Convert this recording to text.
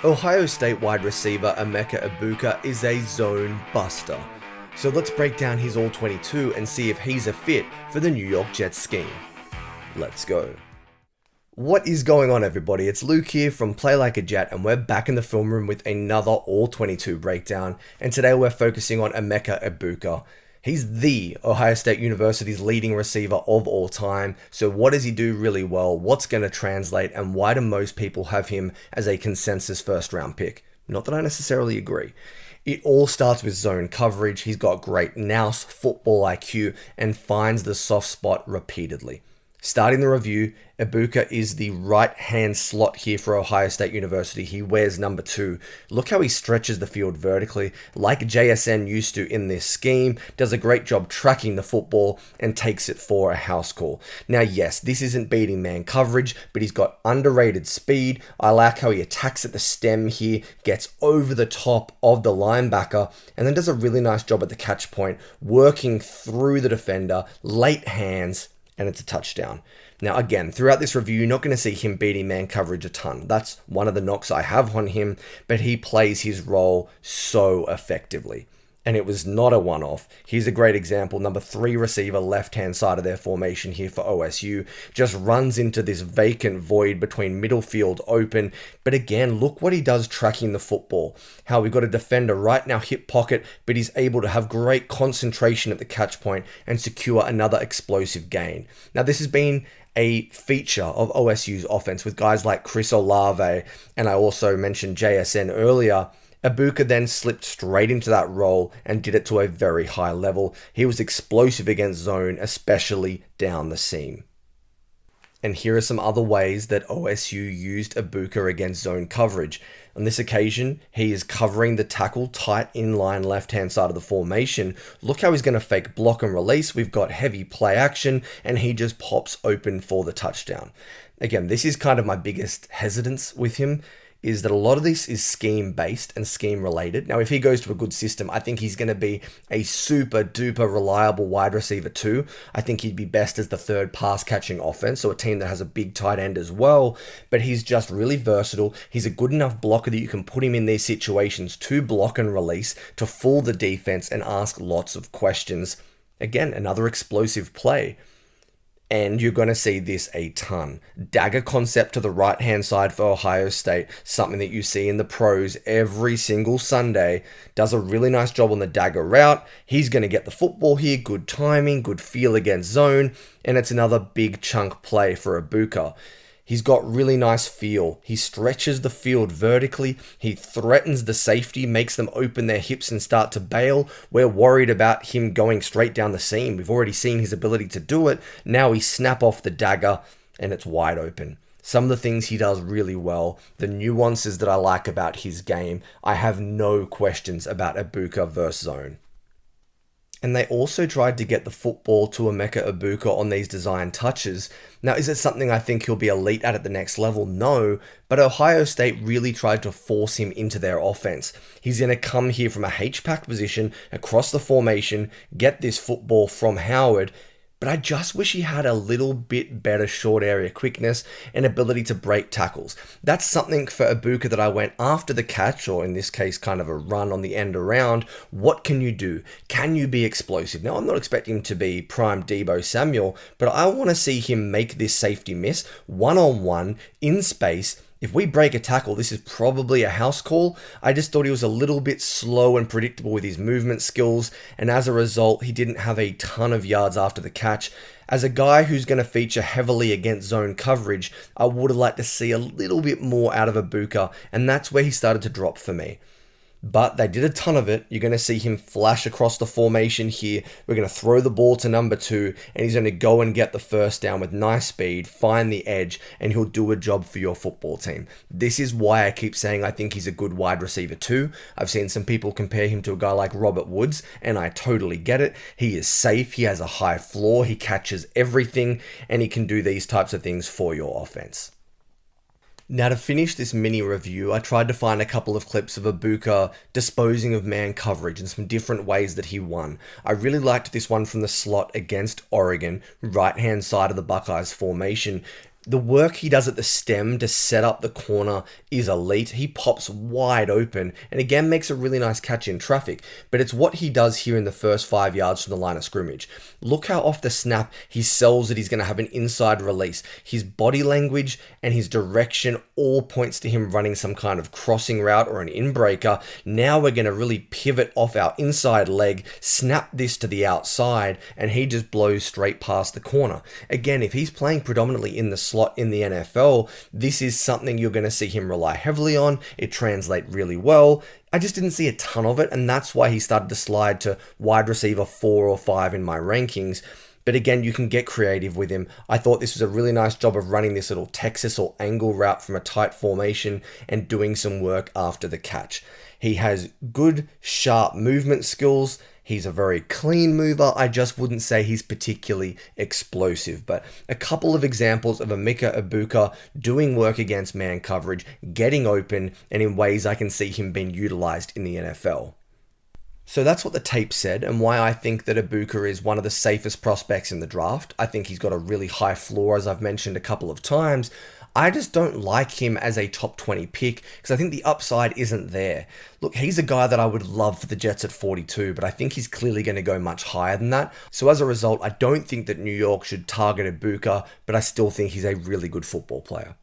Ohio State wide receiver Emeka Egbuka is a zone buster. So let's break down his All-22 and see if he's a fit for the New York Jets scheme. Let's go. What is going on, everybody? It's Luke here from Play Like a Jet, and we're back in the film room with another All-22 breakdown, and today we're focusing on Emeka Egbuka. He's the Ohio State University's leading receiver of all time, so what does he do really well, what's going to translate, and why do most people have him as a consensus first round pick? Not that I necessarily agree. It all starts with zone coverage. He's got great nous, football IQ, and finds the soft spot repeatedly. Starting the review, Egbuka is the right-hand slot here for Ohio State University. He wears number 2. Look how he stretches the field vertically, like JSN used to in this scheme, does a great job tracking the football, and takes it for a house call. Now, yes, this isn't beating man coverage, but he's got underrated speed. I like how he attacks at the stem here, gets over the top of the linebacker, and then does a really nice job at the catch point, working through the defender, late hands, and it's a touchdown. Now again, throughout this review, you're not going to see him beating man coverage a ton. That's one of the knocks I have on him, but he plays his role so effectively. And it was not a one-off. Here's a great example. Number 3 receiver, left-hand side of their formation here for OSU, just runs into this vacant void between middle field open. But again, look what he does tracking the football. How we've got a defender right now hip pocket, but he's able to have great concentration at the catch point and secure another explosive gain. Now this has been a feature of OSU's offense with guys like Chris Olave, and I also mentioned JSN earlier. Egbuka then slipped straight into that role and did it to a very high level. He was explosive against zone, especially down the seam. And here are some other ways that OSU used Egbuka against zone coverage. On this occasion, he is covering the tackle tight inline left-hand side of the formation. Look how he's going to fake block and release. We've got heavy play action, and he just pops open for the touchdown. Again, this is kind of my biggest hesitance with him, is that a lot of this is scheme-based and scheme-related. Now, if he goes to a good system, I think he's going to be a super-duper reliable wide receiver too. I think he'd be best as the third pass-catching offense, so a team that has a big tight end as well. But he's just really versatile. He's a good enough blocker that you can put him in these situations to block and release, to fool the defense and ask lots of questions. Again, another explosive play. And you're going to see this a ton. Dagger concept to the right-hand side for Ohio State, something that you see in the pros every single Sunday. Does a really nice job on the dagger route. He's going to get the football here, good timing, good feel against zone, and it's another big chunk play for Egbuka. He's got really nice feel. He stretches the field vertically. He threatens the safety, makes them open their hips and start to bail. We're worried about him going straight down the seam. We've already seen his ability to do it. Now we snap off the dagger and it's wide open. Some of the things he does really well, the nuances that I like about his game, I have no questions about Egbuka versus zone. And they also tried to get the football to Emeka Egbuka on these design touches. Now, is it something I think he'll be elite at the next level? No, but Ohio State really tried to force him into their offense. He's going to come here from a H-pack position across the formation, get this football from Howard, but I just wish he had a little bit better short area quickness and ability to break tackles. That's something for Egbuka that I went after the catch, or in this case, kind of a run on the end around. What can you do? Can you be explosive? Now, I'm not expecting him to be prime Deebo Samuel, but I want to see him make this safety miss one-on-one in space. If we break a tackle, this is probably a house call. I just thought he was a little bit slow and predictable with his movement skills, and as a result, he didn't have a ton of yards after the catch. As a guy who's going to feature heavily against zone coverage, I would have liked to see a little bit more out of Egbuka, and that's where he started to drop for me. But they did a ton of it. You're going to see him flash across the formation here. We're going to throw the ball to number 2, and he's going to go and get the first down with nice speed, find the edge, and he'll do a job for your football team. This is why I keep saying I think he's a good wide receiver too. I've seen some people compare him to a guy like Robert Woods, and I totally get it. He is safe, he has a high floor, he catches everything, and he can do these types of things for your offense. Now, to finish this mini review, I tried to find a couple of clips of Egbuka disposing of man coverage and some different ways that he won. I really liked this one from the slot against Oregon, right-hand side of the Buckeyes formation. The work he does at the stem to set up the corner is elite. He pops wide open and again makes a really nice catch in traffic, but it's what he does here in the first 5 yards from the line of scrimmage. Look how off the snap he sells that he's going to have an inside release. His body language and his direction all points to him running some kind of crossing route or an in-breaker. Now we're going to really pivot off our inside leg, snap this to the outside, and he just blows straight past the corner. Again, if he's playing predominantly in the slot in the NFL, this is something you're going to see him rely heavily on. It translates really well. I just didn't see a ton of it, and that's why he started to slide to wide receiver 4 or 5 in my rankings. But again, you can get creative with him. I thought this was a really nice job of running this little Texas or angle route from a tight formation and doing some work after the catch. He has good, sharp movement skills. He's a very clean mover. I just wouldn't say he's particularly explosive. But a couple of examples of Emeka Egbuka doing work against man coverage, getting open, and in ways I can see him being utilized in the NFL. So that's what the tape said and why I think that Egbuka is one of the safest prospects in the draft. I think he's got a really high floor, as I've mentioned a couple of times. I just don't like him as a top 20 pick because I think the upside isn't there. Look, he's a guy that I would love for the Jets at 42, but I think he's clearly going to go much higher than that. So as a result, I don't think that New York should target Egbuka, but I still think he's a really good football player.